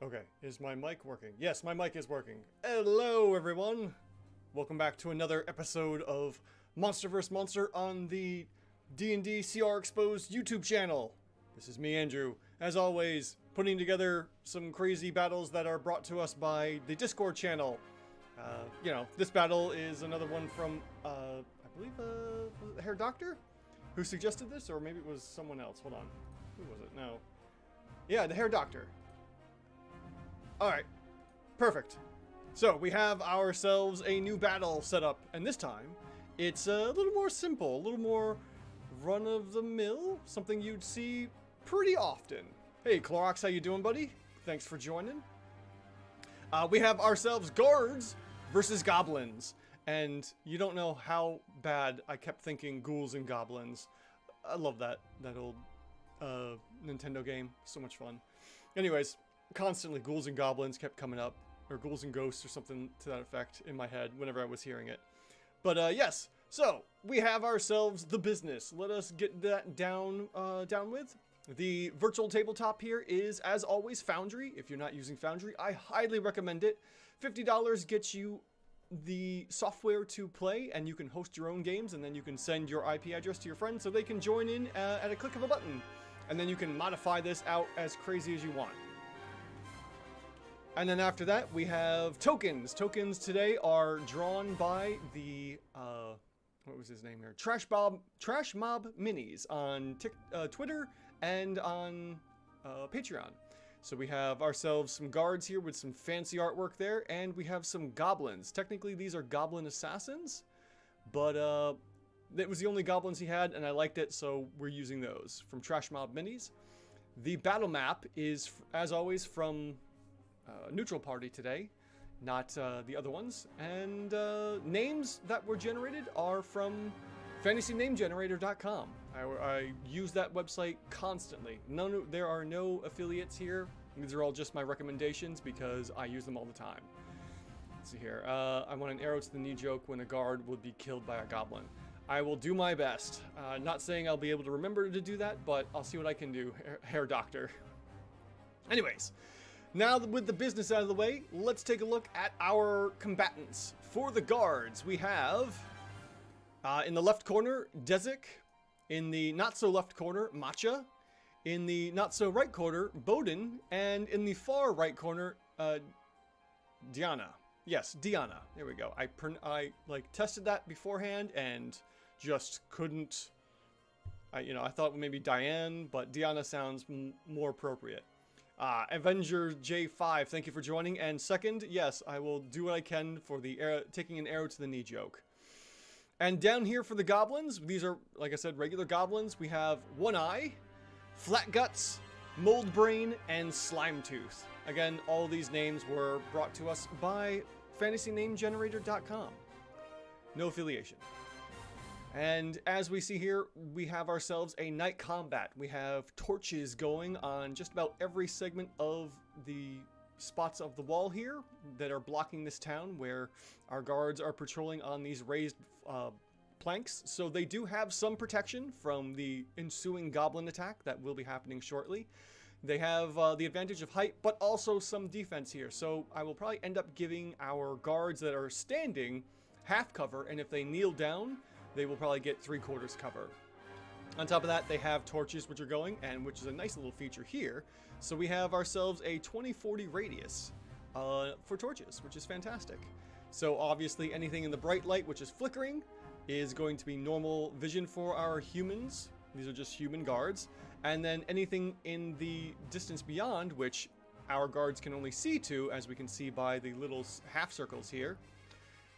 Okay, is my mic working? Yes, my mic is working. Hello, everyone. Welcome back to another episode of Monster vs. Monster on the D&D CR Exposed YouTube channel. This is me, Andrew. As always, putting together some crazy battles that are brought to us by the Discord channel. You know, this battle is another one from, I believe, the Hair Doctor? Who suggested this? Or maybe it was someone else. Hold on. Who was it? No. Yeah, the Hair Doctor. Alright, perfect. So, we have ourselves a new battle set up, and this time, it's a little more simple, a little more run-of-the-mill, something you'd see pretty often. Hey, Clorox, how you doing, buddy? Thanks for joining. We have ourselves guards versus goblins, and you don't know how bad I kept thinking ghouls and goblins. I love that old Nintendo game, so much fun. Anyways, constantly ghouls and goblins kept coming up, or ghouls and ghosts or something to that effect in my head whenever I was hearing it. But yes, so we have ourselves the business. Let us get that down with. The virtual tabletop here is, as always, Foundry. If you're not using Foundry, I highly recommend it. $50 gets you the software to play, and you can host your own games, and then you can send your IP address to your friends so they can join in at a click of a button. And then you can modify this out as crazy as you want. And then after that, we have tokens. Tokens today are drawn by the, what was his name here? Trash Mob Minis on Twitter and on Patreon. So we have ourselves some guards here with some fancy artwork there, and we have some goblins. Technically, these are goblin assassins, but that was the only goblins he had, and I liked it, so we're using those from Trash Mob Minis. The battle map is, as always, from Neutral Party today, not the other ones. And names that were generated are from fantasynamegenerator.com. I use that website constantly. There are no affiliates here. These are all just my recommendations because I use them all the time. Let's see here. I want an arrow to the knee joke when a guard would be killed by a goblin. I will do my best. Not saying I'll be able to remember to do that, but I'll see what I can do, Hair Doctor. Anyways, now with the business out of the way, let's take a look at our combatants. For the guards, we have, in the left corner, Dezik. In the not-so-left corner, Matcha. In the not-so-right corner, Bodin. And in the far right corner, Diana. Yes, Diana. There we go. I like tested that beforehand and just couldn't. I thought maybe Diane, but Diana sounds more appropriate. Avenger J5, thank you for joining. And second, yes, I will do what I can for the taking an arrow to the knee joke. And down here for the goblins, these are, like I said, regular goblins. We have One Eye, Flat Guts, Mold Brain, and Slime Tooth. Again, all these names were brought to us by fantasynamegenerator.com. No affiliation. And as we see here, we have ourselves a night combat. We have torches going on just about every segment of the spots of the wall here that are blocking this town, where our guards are patrolling on these raised planks. So they do have some protection from the ensuing goblin attack that will be happening shortly. They have the advantage of height, but also some defense here. So I will probably end up giving our guards that are standing half cover, and if they kneel down, they will probably get 3/4 cover. On top of that, they have torches which are going, and which is a nice little feature here. So we have ourselves a 20-40 radius for torches, which is fantastic. So obviously anything in the bright light, which is flickering, is going to be normal vision for our humans. These are just human guards. And then anything in the distance beyond, which our guards can only see to, as we can see by the little half circles here,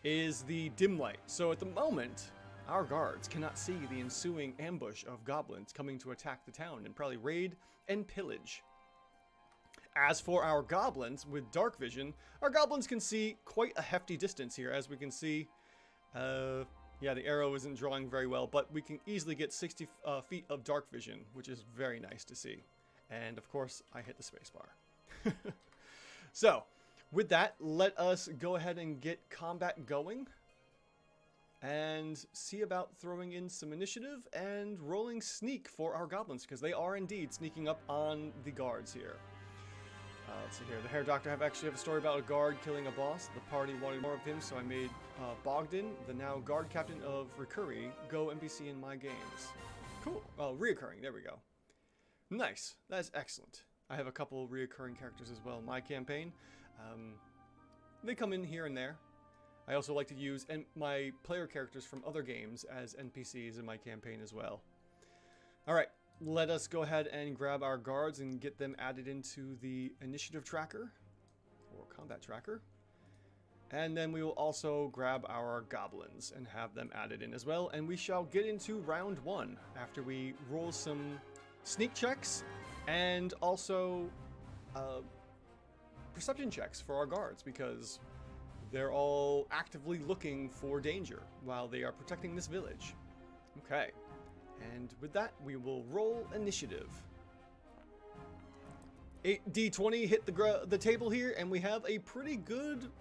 is the dim light. So at the moment, our guards cannot see the ensuing ambush of goblins coming to attack the town and probably raid and pillage. As for our goblins with dark vision, our goblins can see quite a hefty distance here. As we can see, yeah, the arrow isn't drawing very well, but we can easily get 60 feet of dark vision, which is very nice to see. And of course, I hit the spacebar. So, with that, let us go ahead and get combat going and see about throwing in some initiative and rolling sneak for our goblins, because they are indeed sneaking up on the guards here. Let's see here. The Hair Doctor actually have a story about a guard killing a boss. The party wanted more of him, so I made Bogdan, the now guard captain of Recurry, go NPC in my games. Cool. Oh, reoccurring. There we go. Nice. That's excellent. I have a couple reoccurring characters as well in my campaign. They come in here and there. I also like to use my player characters from other games as NPCs in my campaign as well. Alright, let us go ahead and grab our guards and get them added into the initiative tracker, or combat tracker. And then we will also grab our goblins and have them added in as well. And we shall get into round 1 after we roll some sneak checks and also perception checks for our guards, because they're all actively looking for danger while they are protecting this village. Okay, and with that, we will roll initiative. 8d20 hit the table here, and we have a pretty good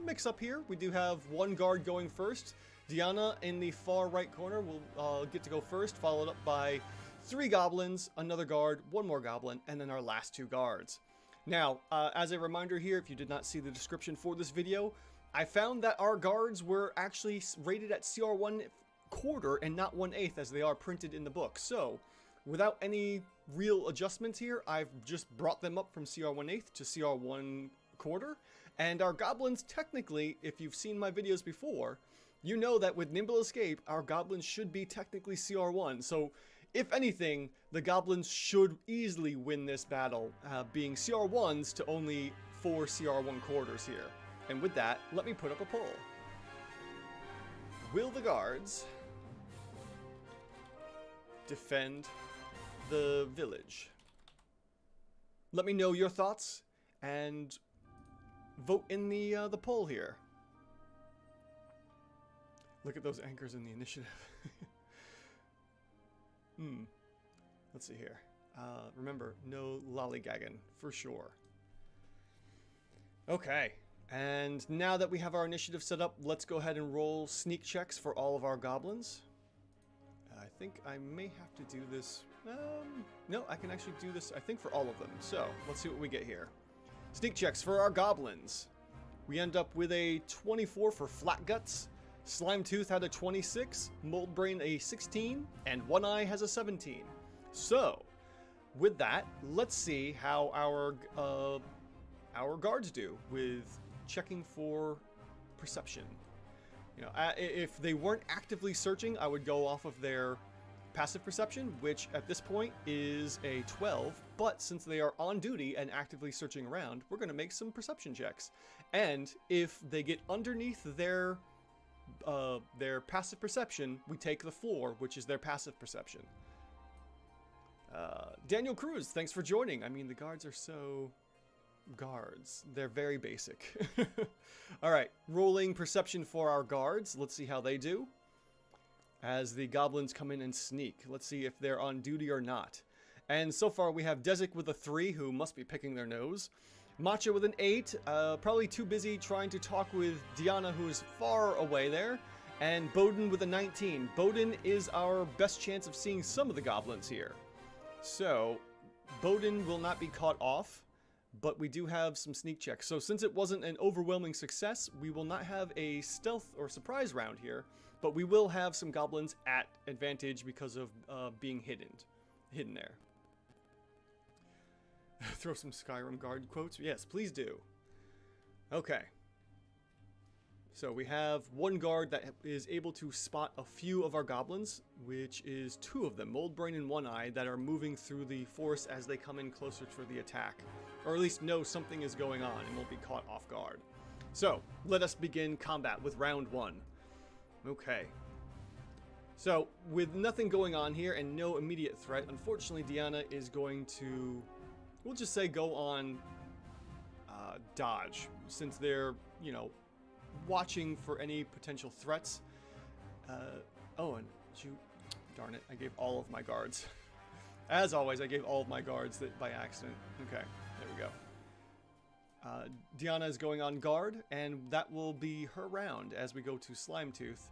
mix-up here. We do have one guard going first. Diana in the far right corner will get to go first, followed up by 3 goblins, another guard, 1 more goblin, and then our last 2 guards. Now, as a reminder here, if you did not see the description for this video, I found that our guards were actually rated at CR 1/4 and not 1/8 as they are printed in the book. So, without any real adjustments here, I've just brought them up from CR 1/8 to CR 1/4. And our goblins, technically, if you've seen my videos before, you know that with Nimble Escape, our goblins should be technically CR 1. So, if anything, the goblins should easily win this battle, being CR 1s to only 4 CR 1/4 here. And with that, let me put up a poll. Will the guards defend the village? Let me know your thoughts and vote in the poll here. Look at those anchors in the initiative. Let's see here. Remember, no lollygagging, for sure. Okay, and now that we have our initiative set up, let's go ahead and roll sneak checks for all of our goblins. I think I may have to do this. No, I can actually do this, I think, for all of them. So, let's see what we get here. Sneak checks for our goblins. We end up with a 24 for Flat Guts. Slime Tooth had a 26, Mold Brain a 16, and One Eye has a 17. So, with that, let's see how our guards do with checking for perception. You know, if they weren't actively searching, I would go off of their passive perception, which at this point is a 12. But since they are on duty and actively searching around, we're going to make some perception checks. And if they get underneath their passive perception, we take the floor, which is their passive perception. Daniel Cruz, thanks for joining. I mean, the guards are so guards. They're very basic. All right, rolling perception for our guards. Let's see how they do. As the goblins come in and sneak. Let's see if they're on duty or not. And so far we have Desic with a 3, who must be picking their nose. Matcha with an 8, probably too busy trying to talk with Diana, who is far away there. And Bowden with a 19. Bowden is our best chance of seeing some of the goblins here. So, Bowden will not be caught off, but we do have some sneak checks. So since it wasn't an overwhelming success, we will not have a stealth or surprise round here, but we will have some goblins at advantage because of being hidden there. Throw some Skyrim guard quotes? Yes, please do. Okay. So we have one guard that is able to spot a few of our goblins, which is 2 of them, Mold Brain and One Eye, that are moving through the forest as they come in closer for the attack. Or at least know something is going on and won't be caught off guard. So, let us begin combat with round 1. Okay. So, with nothing going on here and no immediate threat, unfortunately Diana is going to, we'll just say, go on dodge, since they're, you know, watching for any potential threats. Oh, and shoot, darn it, I gave all of my guards. As always, I gave all of my guards that by accident. Okay, there we go. Diana is going on guard, and that will be her round as we go to Slime Tooth,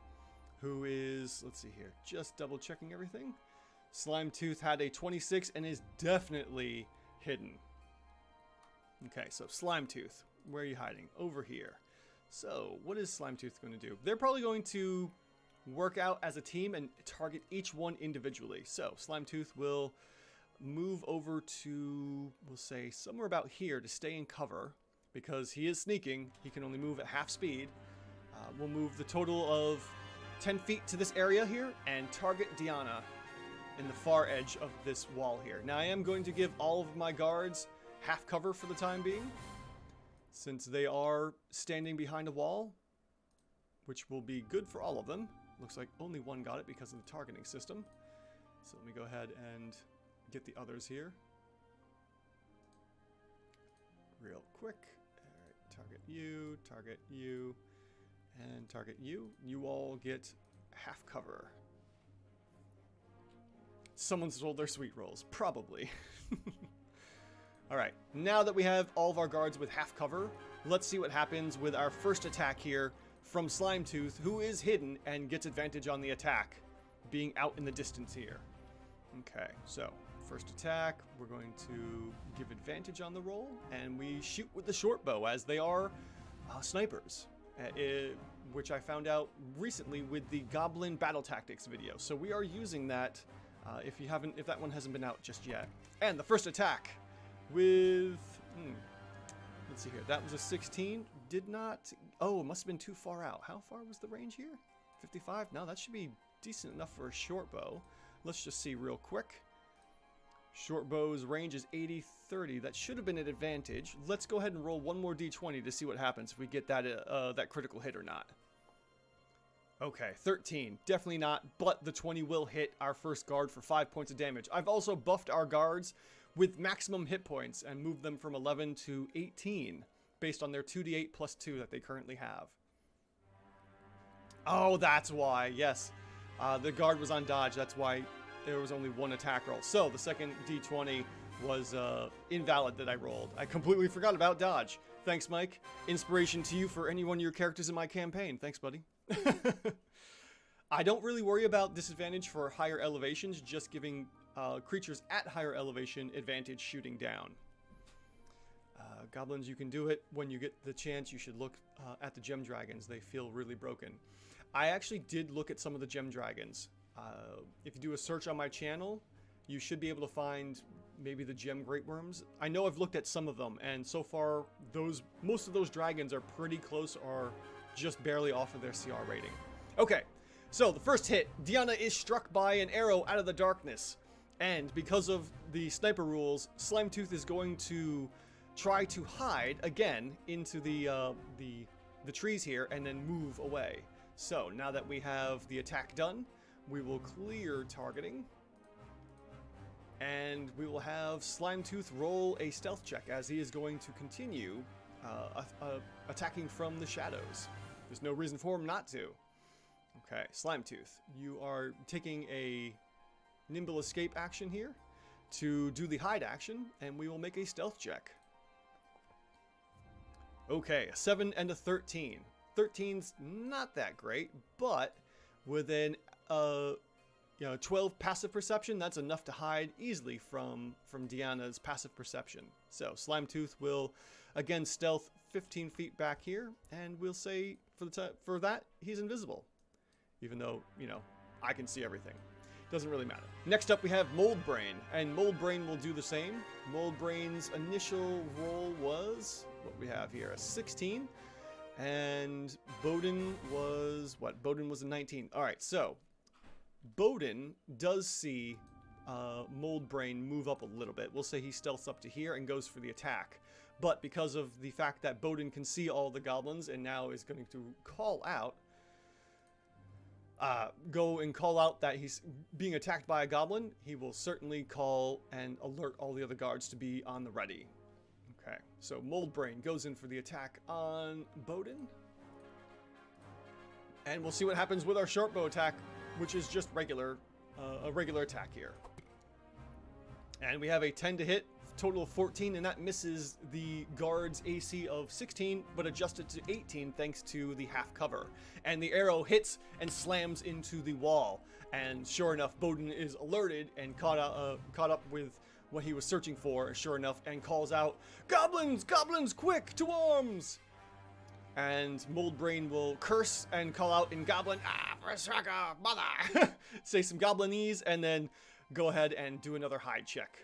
who is, let's see here, just double checking everything. Slime Tooth had a 26 and is definitely hidden. Okay, so Slimetooth, where are you hiding? Over here. So, what is Slimetooth going to do? They're probably going to work out as a team and target each one individually. So, Slimetooth will move over to, we'll say, somewhere about here to stay in cover. Because he is sneaking, he can only move at half speed. We'll move the total of 10 feet to this area here and target Diana in the far edge of this wall here. Now, I am going to give all of my guards half cover for the time being, since they are standing behind a wall, which will be good for all of them. Looks like only one got it because of the targeting system. So let me go ahead and get the others here. Real quick. All right, target you, and target you. You all get half cover. Someone stole their sweet rolls. Probably. Alright, now that we have all of our guards with half cover, let's see what happens with our first attack here from Slimetooth, who is hidden and gets advantage on the attack, being out in the distance here. Okay, so first attack, we're going to give advantage on the roll, and we shoot with the short bow, as they are snipers, which I found out recently with the Goblin Battle Tactics video. So we are using that if that one hasn't been out just yet. And the first attack with, let's see here, that was a 16, did not, oh, it must have been too far out. How far was the range here? 55? No, that should be decent enough for a short bow. Let's just see real quick. Short bow's range is 80-30. That should have been an advantage. Let's go ahead and roll one more d20 to see what happens if we get that that critical hit or not. Okay, 13. Definitely not, but the 20 will hit our first guard for 5 points of damage. I've also buffed our guards with maximum hit points and moved them from 11 to 18 based on their 2d8 plus 2 that they currently have. Oh, that's why. Yes. The guard was on dodge. That's why there was only one attack roll. So the second d20 was invalid that I rolled. I completely forgot about dodge. Thanks, Mike. Inspiration to you for any one of your characters in my campaign. Thanks, buddy. I don't really worry about disadvantage for higher elevations, just giving creatures at higher elevation advantage shooting down. Goblins, you can do it. When you get the chance, you should look at the gem dragons. They feel really broken. I actually did look at some of the gem dragons. If you do a search on my channel, you should be able to find maybe the gem great worms. I know I've looked at some of them, and so far most of those dragons are pretty close or just barely off of their CR rating. Okay, so the first hit, Diana is struck by an arrow out of the darkness, and because of the sniper rules, Slimetooth is going to try to hide again into the trees here and then move away. So now that we have the attack done, we will clear targeting, and we will have Slimetooth roll a stealth check as he is going to continue attacking from the shadows. There's no reason for him not to. Okay, Slimetooth, you are taking a Nimble Escape action here to do the hide action, and we will make a stealth check. Okay, a 7 and a 13. 13's not that great, but with an 12 passive perception, that's enough to hide easily from Diana's passive perception. So Slimetooth will again stealth 15 feet back here, and we'll say for that he's invisible, even though I can see everything. Doesn't really matter. Next up we have Mold Brain, and Mold Brain will do the same. Mold Brain's initial roll was what we have here, a 16, and Bowden was what? Bowden was a 19. All right, so Bowden does see Mold Brain move up a little bit. We'll say he stealths up to here and goes for the attack. But because of the fact that Bowden can see all the goblins and now is going to call out, go and call out that he's being attacked by a goblin, he will certainly call and alert all the other guards to be on the ready. Okay, so Mold Brain goes in for the attack on Bowden. And we'll see what happens with our short bow attack, which is just a regular attack here. And we have a 10 to hit, total of 14, and that misses the guard's AC of 16, but adjusted to 18 thanks to the half cover. And the arrow hits and slams into the wall. And sure enough, Bowden is alerted and caught up with what he was searching for, sure enough, and calls out, "Goblins! Goblins! Quick! To arms!" And Mold Brain will curse and call out in Goblin, Frasraka, mother! Say some Goblinese, and then go ahead and do another hide check.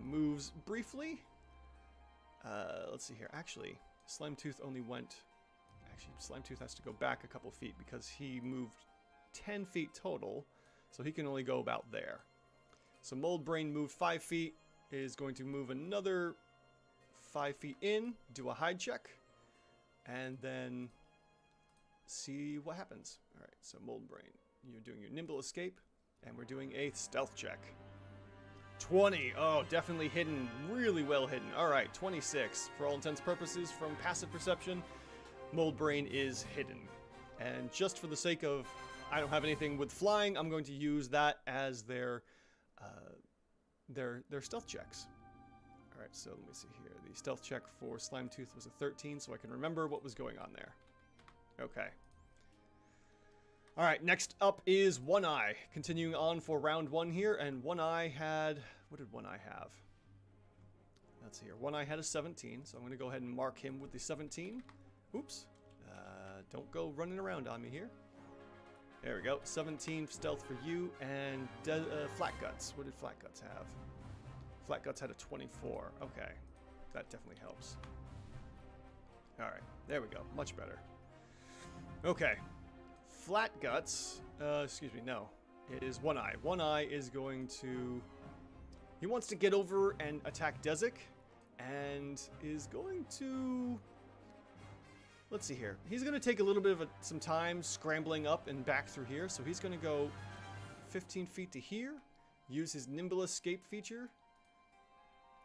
Moves briefly. Let's see here. Actually, Slimetooth only went... Actually, Slimetooth has to go back a couple feet because he moved 10 feet total. So he can only go about there. So Mold Brain moved 5 feet. Is going to move another 5 feet in. Do a hide check. And then see what happens. Alright, so Mold Brain, you're doing your Nimble Escape, and we're doing a stealth check. 20. Oh, definitely hidden. Really well hidden. Alright, 26. For all intents and purposes, from passive perception, Mold Brain is hidden. And just for the sake of, I don't have anything with flying, I'm going to use that as their stealth checks. Alright, so let me see here. The stealth check for Slimetooth was a 13, so I can remember what was going on there. Okay. Alright, next up is One Eye. Continuing on for round 1 here, and One Eye had... What did One Eye have? Let's see here. One Eye had a 17, so I'm going to go ahead and mark him with the 17. Oops. Don't go running around on me here. There we go. 17 stealth for you, and Flat Guts. What did Flat Guts have? Flat Guts had a 24. Okay. That definitely helps. Alright. There we go. Much better. Okay. Flat Guts. Excuse me. No. It is One Eye. One Eye is going to... He wants to get over and attack Dezik. And is going to... Let's see here. He's going to take a little bit of some time scrambling up and back through here. So he's going to go 15 feet to here. Use his Nimble Escape feature.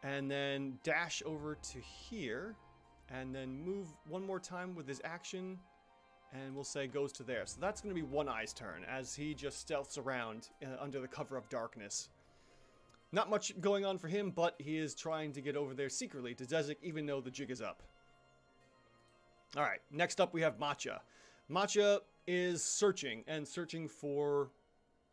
And then dash over to here. And then move one more time with his action. And we'll say goes to there. So that's going to be One Eye's turn as he just stealths around under the cover of darkness. Not much going on for him, but he is trying to get over there secretly to Dezik even though the jig is up. Alright, next up we have Matcha. Matcha is searching for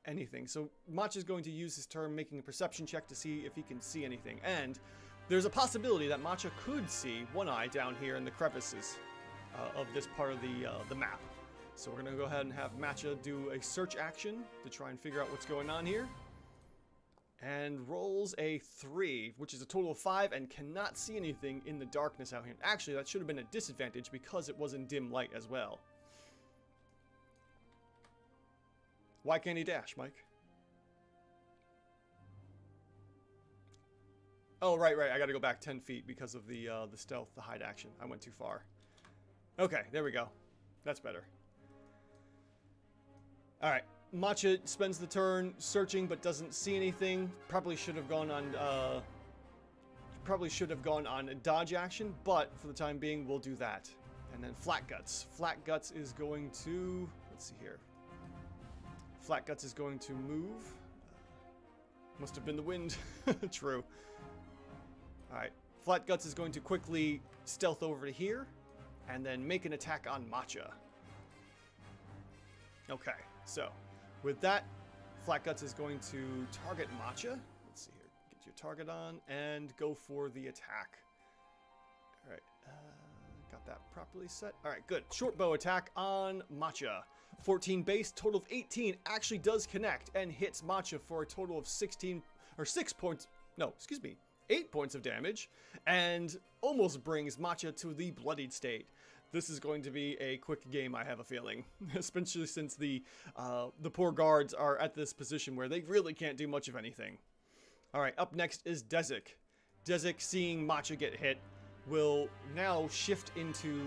anything. So Matcha is going to use his turn making a perception check to see if he can see anything. And there's a possibility that Matcha could see One Eye down here in the crevices of this part of the map. So we're going to go ahead and have Matcha do a search action to try and figure out what's going on here. And rolls a 3, which is a total of 5, and cannot see anything in the darkness out here. Actually, that should have been a disadvantage because it was in dim light as well. Why can't he dash, Mike? Oh, right. I gotta go back 10 feet because of the stealth, the hide action. I went too far. Okay, there we go. That's better. Alright. Matcha spends the turn searching but doesn't see anything. Probably should have gone on a dodge action, but for the time being we'll do that. And then Flat Guts. Flat Guts is going to, let's see here. Flat Guts is going to move. Must have been the wind. True. Alright. Flat Guts is going to quickly stealth over to here and then make an attack on Matcha. Okay, so with that, Flat Guts is going to target Matcha. Let's see here. Get your target on and go for the attack. Alright, got that properly set. Alright, good. Short bow attack on Matcha. 14 base, total of 18. Actually does connect and hits Matcha for a total of 8 points of damage. And almost brings Matcha to the bloodied state. This is going to be a quick game, I have a feeling. Especially since the poor guards are at this position where they really can't do much of anything. Alright, up next is Dezik. Dezik, seeing Matcha get hit, will now shift into,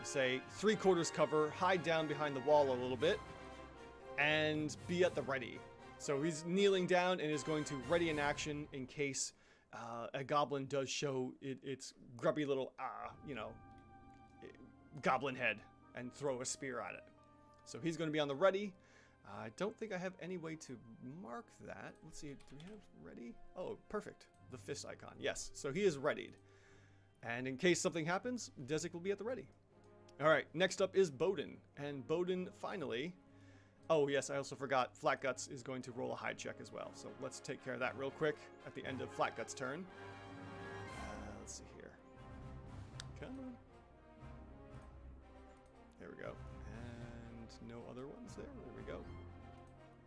say, 3/4 cover, hide down behind the wall a little bit, and be at the ready. So he's kneeling down and is going to ready in action in case a goblin does show its grubby little, goblin head and throw a spear at it. So he's going to be on the ready. I don't think I have any way to mark that. Let's see, do we have ready? Oh, perfect. The fist icon. Yes, so he is readied. And in case something happens, Dezik will be at the ready. Alright, next up is Bowden. And Bowden finally Oh, yes, I also forgot Flatguts is going to roll a hide check as well. So let's take care of that real quick at the end of Flatguts' turn. Let's see here. Come on. There we go. And no other ones there. There we go.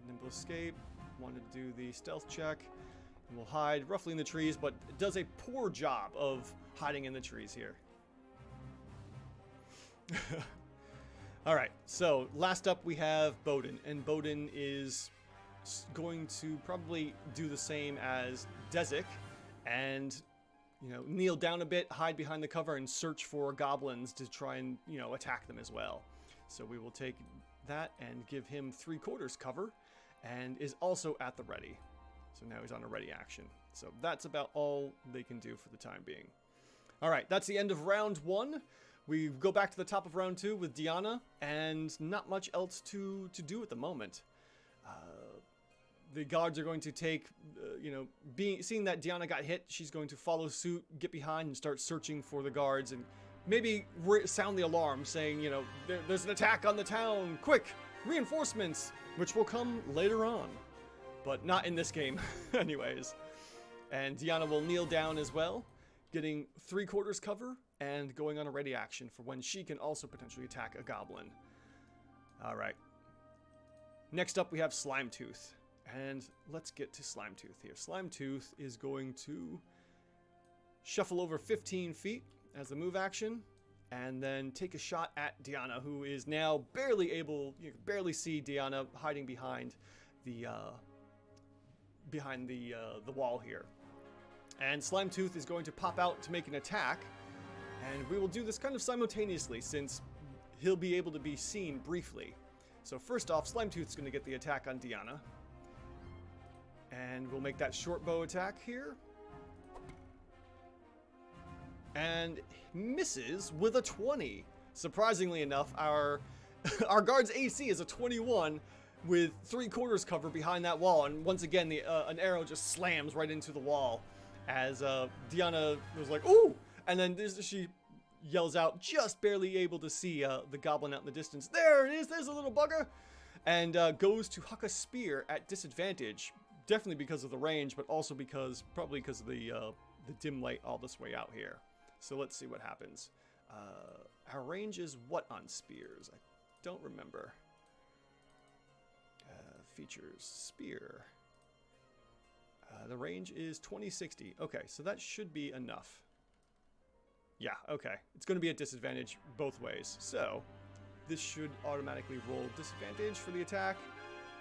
Nimble Escape. Wanted to do the stealth check. And we'll hide roughly in the trees, but it does a poor job of hiding in the trees here. Alright, so last up we have Bowden, and Bowden is going to probably do the same as Desic, and, you know, kneel down a bit, hide behind the cover, and search for goblins to try and, you know, attack them as well. So we will take that and give him 3/4 cover, and is also at the ready. So now he's on a ready action. So that's about all they can do for the time being. Alright, that's the end of round 1. We go back to the top of round 2 with Diana, and not much else to do at the moment. The guards are going to take, you know, seeing that Diana got hit, she's going to follow suit, get behind, and start searching for the guards, and maybe sound the alarm, saying, you know, there's an attack on the town, quick, reinforcements, which will come later on. But not in this game, anyways. And Diana will kneel down as well, getting 3/4 cover, and going on a ready action for when she can also potentially attack a goblin. Alright. Next up we have Slimetooth. And let's get to Slimetooth here. Slimetooth is going to shuffle over 15 feet as a move action, and then take a shot at Diana, who is now barely able, you can barely see Diana hiding behind the wall here. And Slimetooth is going to pop out to make an attack. And we will do this kind of simultaneously, since he'll be able to be seen briefly. So first off, Slimetooth's going to get the attack on Diana. And we'll make that short bow attack here. And misses with a 20. Surprisingly enough, our guard's AC is a 21 with 3/4 cover behind that wall. And once again, an arrow just slams right into the wall as Diana was like, ooh! And then she yells out, just barely able to see the goblin out in the distance. There it is, there's a little bugger! And goes to huck a spear at disadvantage. Definitely because of the range, but also probably because of the dim light all this way out here. So let's see what happens. Our range is what on spears? I don't remember. Features, spear. The range is 2060. Okay, so that should be enough. Yeah, okay. It's going to be a disadvantage both ways. So, this should automatically roll disadvantage for the attack,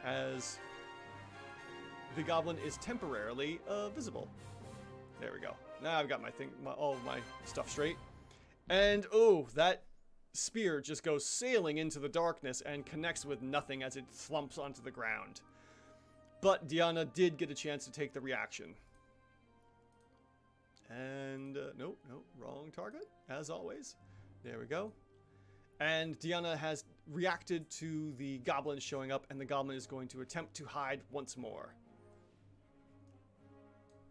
as the goblin is temporarily visible. There we go. Now I've got all of my stuff straight. And, oh, that spear just goes sailing into the darkness and connects with nothing as it thumps onto the ground. But Diana did get a chance to take the reaction. And, nope, wrong target, as always. There we go. And Diana has reacted to the goblin showing up, and the goblin is going to attempt to hide once more.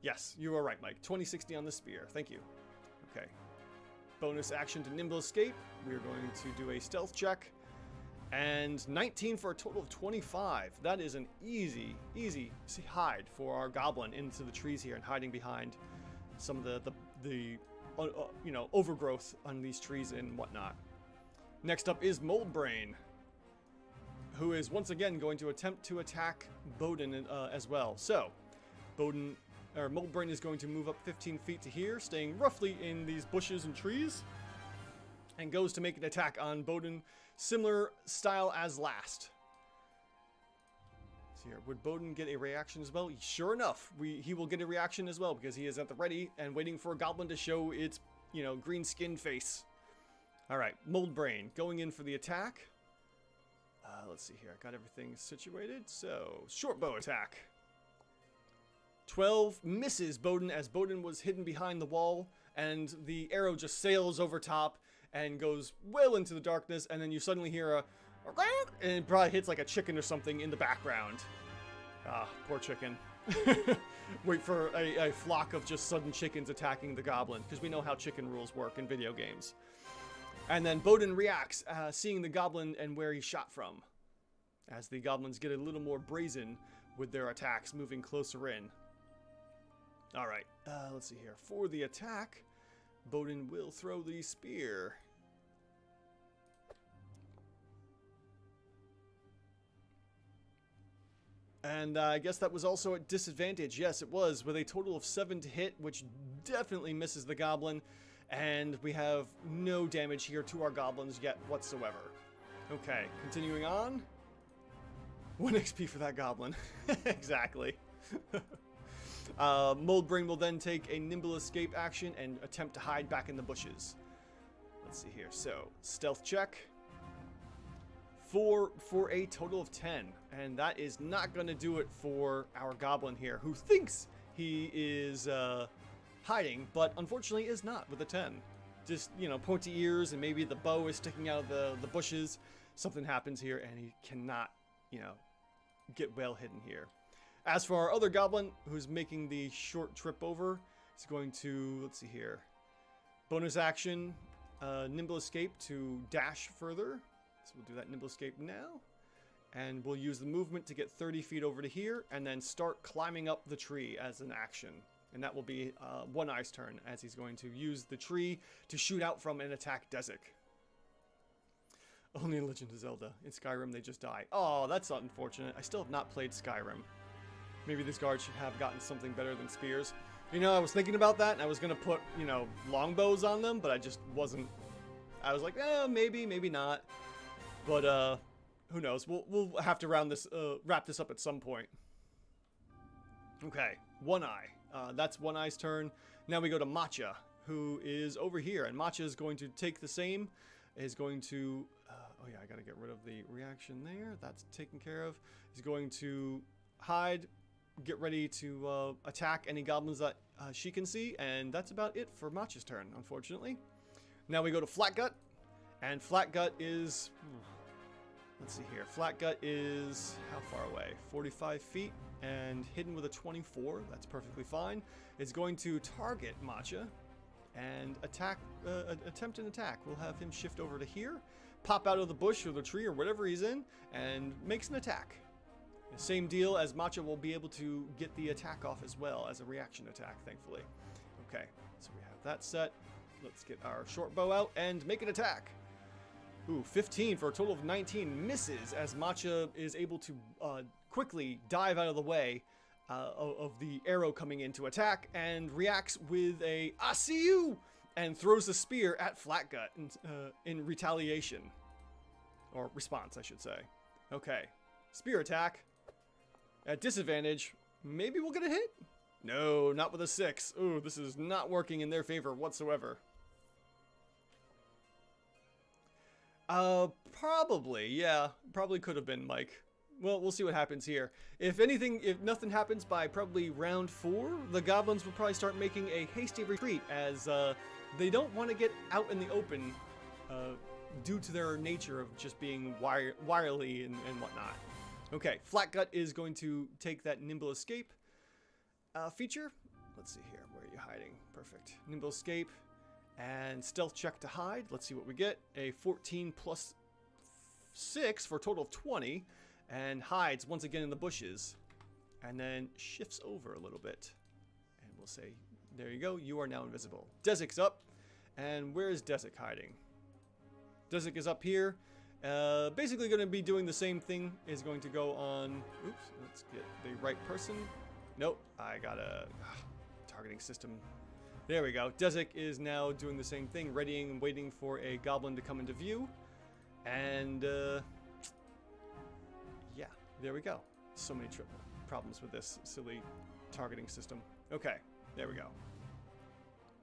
Yes, you are right, Mike. 2060 on the spear. Thank you. Okay. Bonus action to Nimble Escape. We're going to do a stealth check. And 19 for a total of 25. That is an easy hide for our goblin into the trees here and hiding behind some of the you know, overgrowth on these trees and whatnot. Next up is Moldbrain, who is once again going to attempt to attack Bowden as well. So, Moldbrain is going to move up 15 feet to here, staying roughly in these bushes and trees, and goes to make an attack on Bowden, similar style as last. Here. Would Bowden get a reaction as well? Sure enough, he will get a reaction as well, because he is at the ready and waiting for a goblin to show its, you know, green skinned face. Alright, Moldbrain going in for the attack. Let's see here. I got everything situated. So, short bow attack. 12 misses Bowden, as Bowden was hidden behind the wall, and the arrow just sails over top and goes well into the darkness, and then you suddenly hear and it probably hits like a chicken or something in the background. Ah, poor chicken. Wait for a flock of just sudden chickens attacking the goblin, because we know how chicken rules work in video games. And then Bowden reacts, seeing the goblin and where he shot from. as the goblins get a little more brazen with their attacks moving closer in. Alright, let's see here. For the attack, Bowden will throw the spear. And I guess that was also at disadvantage. Yes, it was, with a total of 7 to hit, which definitely misses the goblin. And we have no damage here to our goblins yet whatsoever. Okay, continuing on. 1 XP for that goblin. Exactly. Moldbrain will then take a Nimble Escape action and attempt to hide back in the bushes. Let's see here. So, stealth check. For a total of 10. And that is not going to do it for our goblin here, who thinks he is hiding, but unfortunately is not with a 10. Just, you know, pointy ears, and maybe the bow is sticking out of the bushes. Something happens here, and he cannot, you know, get well hidden here. As for our other goblin, who's making the short trip over, he's going to, let's see here, bonus action, Nimble Escape to dash further. So we'll do that Nimble Escape now. And we'll use the movement to get 30 feet over to here, and then start climbing up the tree as an action. And that will be One Eye's turn, as he's going to use the tree to shoot out from and attack Desik. Only in Legend of Zelda. In Skyrim, they just die. Oh, that's unfortunate. I still have not played Skyrim. Maybe these guards should have gotten something better than spears. You know, I was thinking about that, and I was going to put, you know, longbows on them, but I just wasn't. I was like, maybe, maybe not. But, who knows? We'll have to wrap this up at some point. Okay, One Eye. That's One Eye's turn. Now we go to Matcha, who is over here. And Matcha is going to take the same. Is going to... oh yeah, I gotta get rid of the reaction there. That's taken care of. He's going to hide, get ready to attack any goblins that she can see. And that's about it for Matcha's turn, unfortunately. Now we go to Flatgut. And Flatgut is... let's see here. Flatgut is how far away? 45 feet and hidden with a 24. That's perfectly fine. It's going to target Matcha and attack, attempt an attack. We'll have him shift over to here, pop out of the bush or the tree or whatever he's in, and makes an attack. The same deal as Matcha will be able to get the attack off as well as a reaction attack, thankfully. Okay, so we have that set. Let's get our short bow out and make an attack. Ooh, 15 for a total of 19 misses as Matcha is able to quickly dive out of the way of the arrow coming in to attack and reacts with a "I see you!" and throws a spear at Flatgut in retaliation. Or response, I should say. Okay, spear attack. At disadvantage, maybe we'll get a hit? No, not with a 6. Ooh, this is not working in their favor whatsoever. Probably, yeah. Probably could have been, Mike. Well, we'll see what happens here. If nothing happens by probably round 4, the goblins will probably start making a hasty retreat as they don't want to get out in the open due to their nature of just being wily and whatnot. Okay, Flatgut is going to take that Nimble Escape feature. Let's see here. Where are you hiding? Perfect. Nimble Escape. And stealth check to hide. Let's see what we get. A 14 plus 6 for a total of 20. And hides once again in the bushes. And then shifts over a little bit. And we'll say, there you go. You are now invisible. Desik's up. And where is Desik hiding? Desik is up here. Basically going to be doing the same thing. Is going to go on... Oops. Let's get the right person. Nope. I got a targeting system. There we go. Desik is now doing the same thing, readying and waiting for a goblin to come into view. And, yeah, there we go. So many problems with this silly targeting system. Okay, there we go.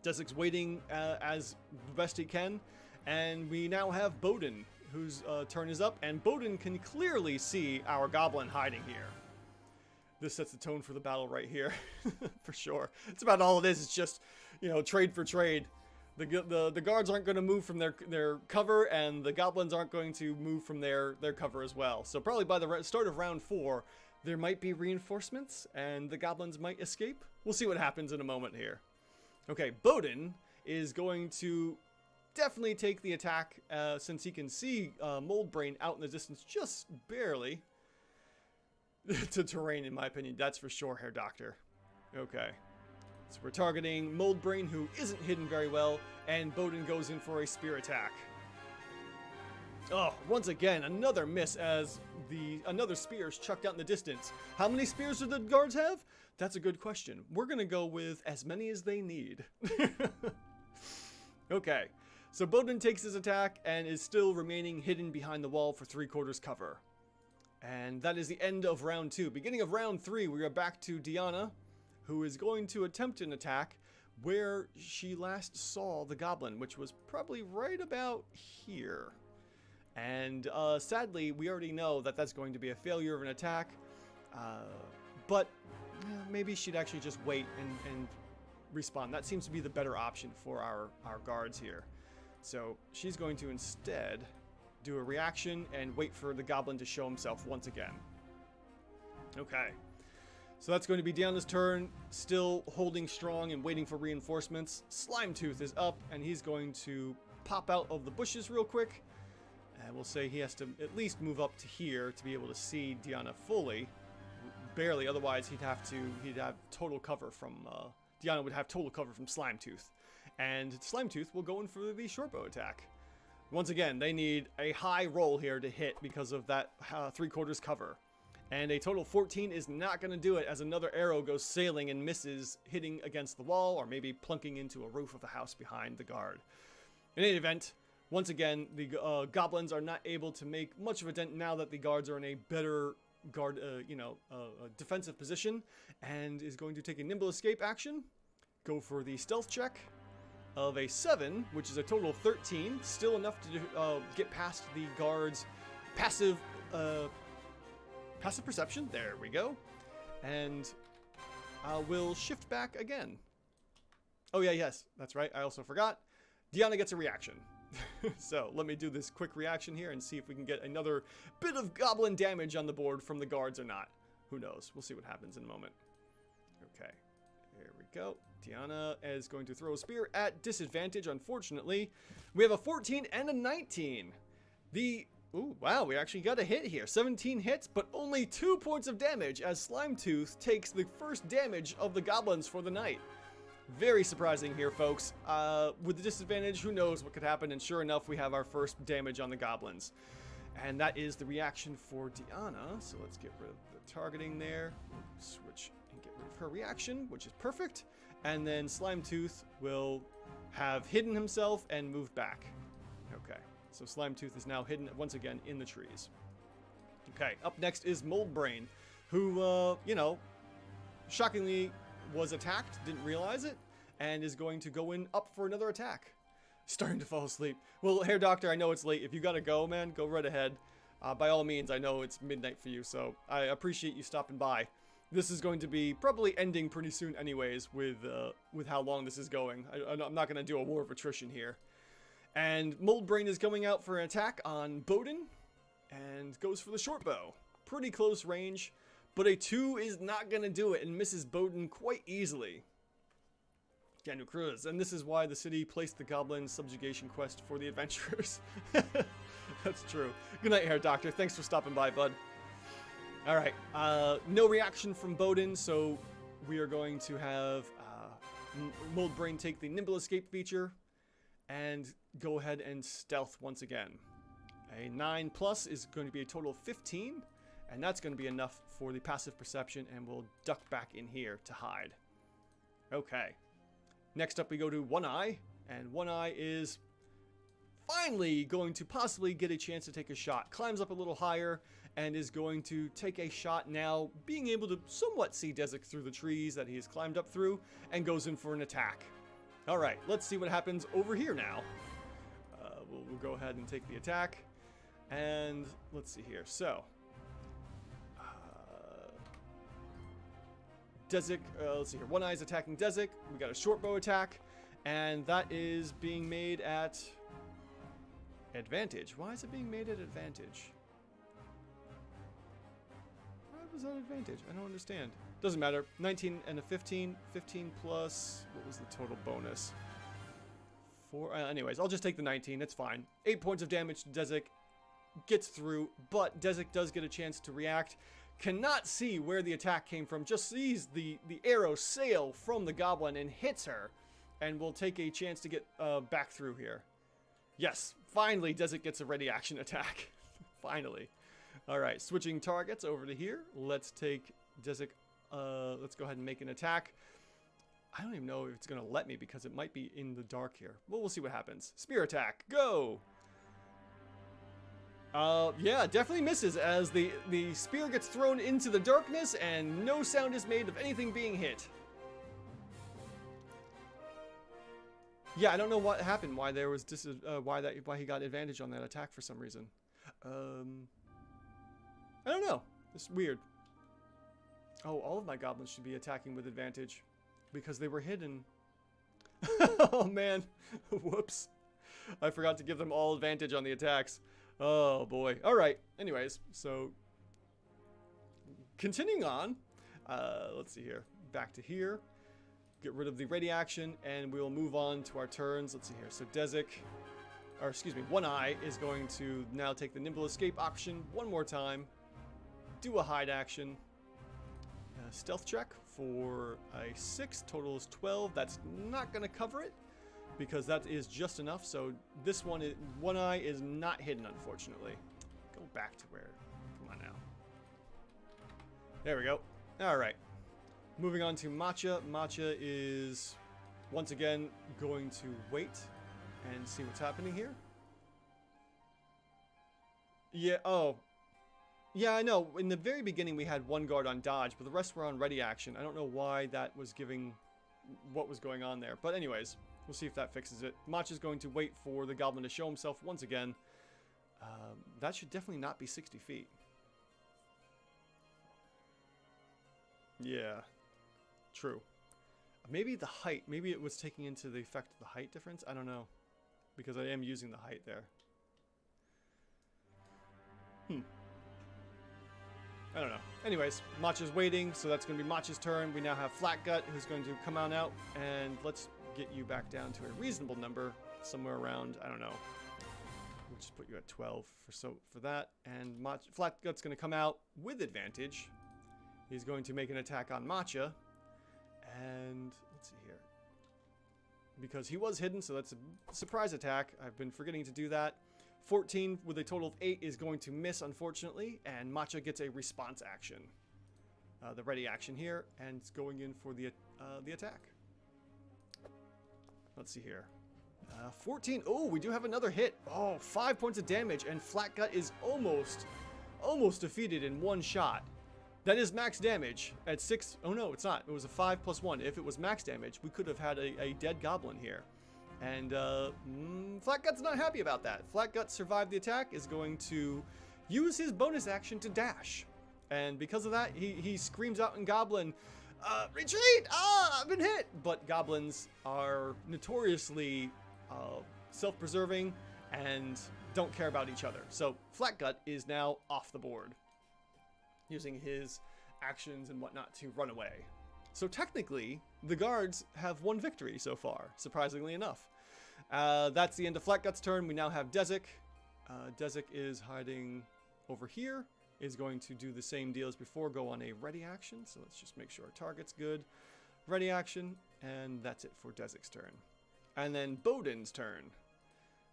Desik's waiting as best he can. And we now have Bowden, whose turn is up. And Bowden can clearly see our goblin hiding here. This sets the tone for the battle right here, for sure. It's about all it is. It's just, you know, trade for trade. The guards aren't going to move from their cover, and the goblins aren't going to move from their cover as well. So probably by the start of round 4, there might be reinforcements, and the goblins might escape. We'll see what happens in a moment here. Okay, Bowden is going to definitely take the attack since he can see Mold Brain out in the distance just barely. To terrain, in my opinion, that's for sure, Hair Doctor. Okay. So we're targeting Mold Brain, who isn't hidden very well, and Bowden goes in for a spear attack. Oh, once again, another miss as another spear is chucked out in the distance. How many spears do the guards have? That's a good question. We're going to go with as many as they need. Okay, so Bowden takes his attack and is still remaining hidden behind the wall for 3/4 cover. And that is the end of round 2. Beginning of round 3, we are back to Diana, who is going to attempt an attack where she last saw the goblin, which was probably right about here. And sadly, we already know that that's going to be a failure of an attack. But maybe she'd actually just wait and respawn. That seems to be the better option for our guards here. So she's going to instead do a reaction and wait for the goblin to show himself once again. Okay. So that's going to be Diana's turn, still holding strong and waiting for reinforcements. Slimetooth is up, and he's going to pop out of the bushes real quick. And we'll say he has to at least move up to here to be able to see Diana fully. Barely, otherwise he'd have total cover from, Diana would have total cover from Slimetooth. And Slimetooth will go in for the shortbow attack. Once again, they need a high roll here to hit because of that 3/4 cover. And a total 14 is not going to do it as another arrow goes sailing and misses, hitting against the wall or maybe plunking into a roof of the house behind the guard. In any event, once again, the goblins are not able to make much of a dent now that the guards are in a better defensive position, and is going to take a Nimble Escape action, go for the stealth check of a 7, which is a total of 13, still enough to get past the guards' passive perception. There we go. And we'll shift back again. Oh yeah, yes, that's right. I also forgot. Diana gets a reaction. So let me do this quick reaction here and see if we can get another bit of goblin damage on the board from the guards or not. Who knows? We'll see what happens in a moment. Okay, there we go. Diana is going to throw a spear at disadvantage, unfortunately. We have a 14 and a 19. Ooh, wow, we actually got a hit here. 17 hits, but only 2 points of damage as Slimetooth takes the first damage of the goblins for the night. Very surprising here, folks. With the disadvantage, who knows what could happen, and sure enough, we have our first damage on the goblins. And that is the reaction for Diana, so let's get rid of the targeting there. Switch and get rid of her reaction, which is perfect. And then Slimetooth will have hidden himself and moved back. Okay, so Slimetooth is now hidden once again in the trees. Okay, up next is Mold Brain, who, shockingly was attacked, didn't realize it, and is going to go in up for another attack. Starting to fall asleep. Well, Hair Doctor, I know it's late. If you gotta go, man, go right ahead. By all means, I know it's midnight for you, so I appreciate you stopping by. This is going to be probably ending pretty soon anyways with how long this is going. I'm not gonna do a war of attrition here. And Mold Brain is going out for an attack on Bowden and goes for the short bow. Pretty close range. But a 2 is not going to do it and misses Bowden quite easily. Ganu Cruz. And this is why the city placed the goblin subjugation quest for the adventurers. That's true. Good night, Hair Doctor. Thanks for stopping by, bud. Alright. No reaction from Bowden, so we are going to have Mold Brain take the Nimble Escape feature and go ahead and stealth once again. A 9+ is going to be a total of 15. And that's going to be enough for the passive perception, and we'll duck back in here to hide. Okay. Next up we go to One Eye, and One Eye is finally going to possibly get a chance to take a shot. Climbs up a little higher and is going to take a shot now, being able to somewhat see Desik through the trees that he has climbed up through, and goes in for an attack. Alright, let's see what happens over here now. We'll go ahead and take the attack, and let's see here. So Desik, let's see here. One Eye is attacking Desik. We got a short bow attack, and that is being made at advantage. Why is it being made at advantage? Why was that advantage? I don't understand. Doesn't matter. 19 and a 15. 15 plus, what was the total bonus? 4. Anyways, I'll just take the 19. It's fine. 8 points of damage to Desik. Gets through, but Desik does get a chance to react. Cannot see where the attack came from. Just sees the arrow sail from the goblin and hits her. And will take a chance to get back through here. Yes, finally Desik gets a ready action attack. Finally. Alright, switching targets over to here. Let's take Desik. Let's go ahead and make an attack. I don't even know if it's going to let me because it might be in the dark here. Well, we'll see what happens. Spear attack. Go! Yeah, definitely misses as the spear gets thrown into the darkness and no sound is made of anything being hit. Yeah, I don't know what happened. Why there was why he got advantage on that attack for some reason. I don't know. It's weird. Oh, all of my goblins should be attacking with advantage because they were hidden. Oh man, whoops! I forgot to give them all advantage on the attacks. Oh boy. All right. Anyways, so continuing on. Let's see here. Back to here. Get rid of the ready action, and we'll move on to our turns. Let's see here. So Desik, or excuse me, One Eye is going to now take the Nimble Escape option one more time. Do a hide action. Stealth check for a 6. Total is 12. That's not going to cover it because that is just enough. So this one, One Eye is not hidden, unfortunately. Go back to where? Come on now. There we go. All right. Moving on to Matcha. Matcha is once again going to wait and see what's happening here. Yeah. Oh. Yeah, I know. In the very beginning, we had one guard on dodge, but the rest were on ready action. I don't know why that was giving what was going on there. But anyways, we'll see if that fixes it. Matcha's going to wait for the goblin to show himself once again. That should definitely not be 60 feet. Yeah, true. Maybe the height. Maybe it was taking into the effect of the height difference. I don't know. Because I am using the height there. I don't know. Anyways, Matcha's waiting, so that's going to be Matcha's turn. We now have Flatgut, who's going to come on out, and let's get you back down to a reasonable number, somewhere around, I don't know. We'll just put you at 12 for that, and Flatgut's going to come out with advantage. He's going to make an attack on Matcha, and let's see here. Because he was hidden, so that's a surprise attack. I've been forgetting to do that. 14 with a total of 8 is going to miss, unfortunately, and Matcha gets a response action. The ready action here, and it's going in for the attack. Let's see here. 14. Oh, we do have another hit. Oh, 5 points of damage, and Flatgut is almost defeated in one shot. That is max damage at 6. Oh no, it's not. It was a 5 plus 1. If it was max damage, we could have had a dead goblin here. And Flatgut's not happy about that. Flatgut survived the attack, is going to use his bonus action to dash. And because of that, he screams out in Goblin, retreat! Ah, I've been hit! But goblins are notoriously self-preserving and don't care about each other. So Flatgut is now off the board, using his actions and whatnot to run away. So technically, the guards have one victory so far, surprisingly enough. That's the end of Flatgut's turn. We now have Desik. Desik is hiding over here. Is going to do the same deal as before, go on a ready action. So let's just make sure our target's good. Ready action, and that's it for Desik's turn. And then Bowden's turn.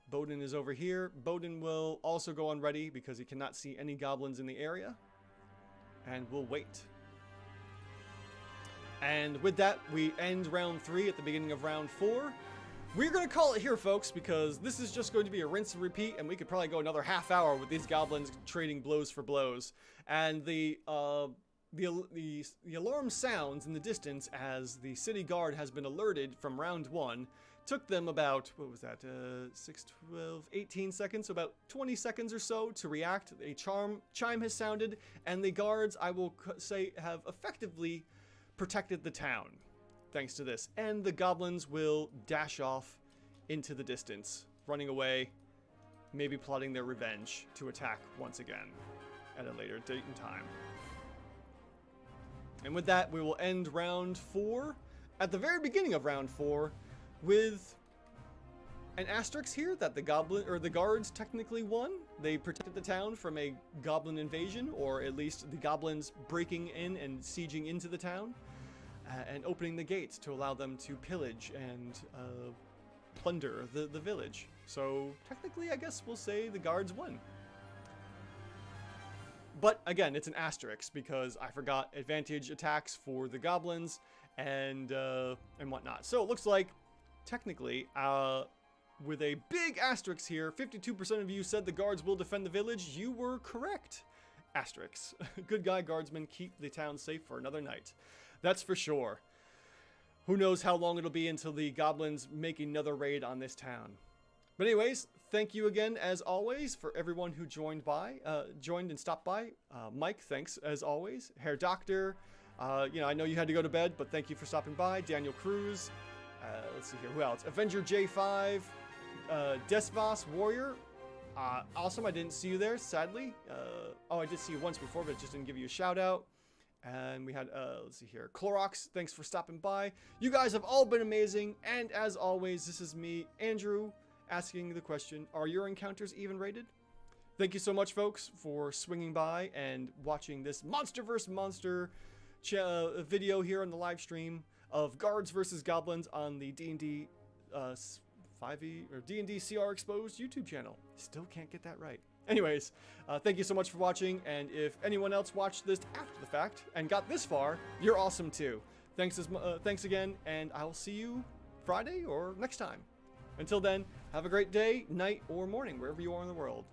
Bowden is over here. Bowden will also go on ready because he cannot see any goblins in the area. And we'll wait. And with that, we end round 3 at the beginning of round 4. We're going to call it here, folks, because this is just going to be a rinse and repeat, and we could probably go another half hour with these goblins trading blows for blows. And the alarm sounds in the distance as the city guard has been alerted from round 1. Took them about, what was that, 6, 12, 18 seconds, so about 20 seconds or so to react. A chime has sounded, and the guards, I will say, have effectively protected the town thanks to this. And the goblins will dash off into the distance, running away, maybe plotting their revenge to attack once again at a later date and time. And with that, we will end round 4 at the very beginning of round 4 with an asterisk here that the guards technically won. They protected the town from a goblin invasion, or at least the goblins breaking in and sieging into the town, and opening the gates to allow them to pillage and plunder the village. So technically, I guess we'll say the guards won. But again, it's an asterisk because I forgot advantage attacks for the goblins and whatnot. So it looks like technically, with a big asterisk here, 52% of you said the guards will defend the village. You were correct. Asterisks. Good guy guardsmen keep the town safe for another night. That's for sure. Who knows how long it'll be until the goblins make another raid on this town. But anyways, thank you again, as always, for everyone who joined and stopped by. Mike, thanks, as always. Herr Doctor, I know you had to go to bed, but thank you for stopping by. Daniel Cruz, let's see here, who else? Avenger J5, Desvas Warrior, awesome, I didn't see you there, sadly. I did see you once before, but just didn't give you a shout out. And we had, let's see here, Clorox, thanks for stopping by. You guys have all been amazing, and as always, this is me, Andrew, asking the question, are your encounters even rated? Thank you so much, folks, for swinging by and watching this Monster vs. Monster video here on the live stream of Guards vs. Goblins on the D&D 5e or D&D CR Exposed YouTube channel. Still can't get that right. Anyways, thank you so much for watching, and if anyone else watched this after the fact and got this far, you're awesome too. Thanks again, and I will see you Friday or next time. Until then, have a great day, night, or morning, wherever you are in the world.